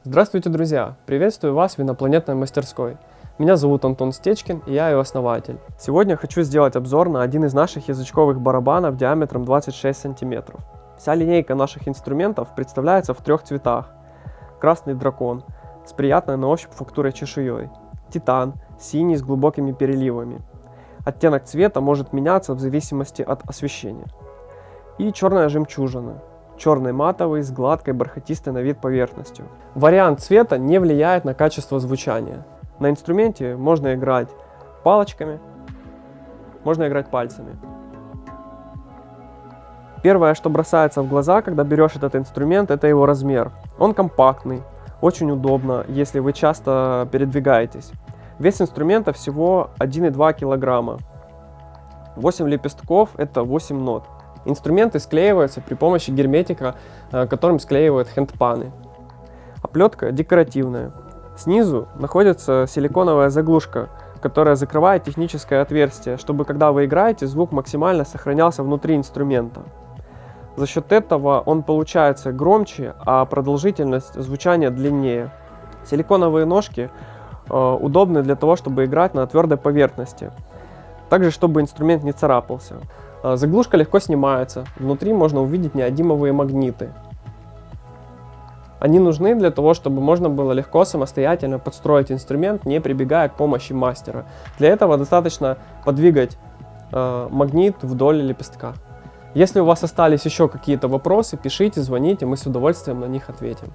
Здравствуйте, друзья! Приветствую вас в инопланетной мастерской. Меня зовут Антон Стечкин, и я ее основатель. Сегодня хочу сделать обзор на один из наших язычковых барабанов диаметром 26 см. Вся линейка наших инструментов представляется в трех цветах. Красный дракон с приятной на ощупь фактурой чешуей, титан синий с глубокими переливами. Оттенок цвета может меняться в зависимости от освещения. И черная жемчужина. Черный матовый с гладкой бархатистой на вид поверхностью. Вариант цвета не влияет на качество звучания. На инструменте можно играть палочками, можно играть пальцами. Первое, что бросается в глаза, когда берешь этот инструмент, это его размер. Он компактный, очень удобно, если вы часто передвигаетесь. Вес инструмента всего 1,2 кг. 8 лепестков – это 8 нот. Инструменты склеиваются при помощи герметика, которым склеивают хендпаны. Оплетка декоративная. Снизу находится силиконовая заглушка, которая закрывает техническое отверстие, чтобы когда вы играете, звук максимально сохранялся внутри инструмента. За счет этого он получается громче, а продолжительность звучания длиннее. Силиконовые ножки удобны для того, чтобы играть на твердой поверхности. Также, чтобы инструмент не царапался. Заглушка легко снимается, внутри можно увидеть неодимовые магниты. Они нужны для того, чтобы можно было легко самостоятельно подстроить инструмент, не прибегая к помощи мастера. Для этого достаточно подвигать магнит вдоль лепестка. Если у вас остались еще какие-то вопросы, пишите, звоните, мы с удовольствием на них ответим.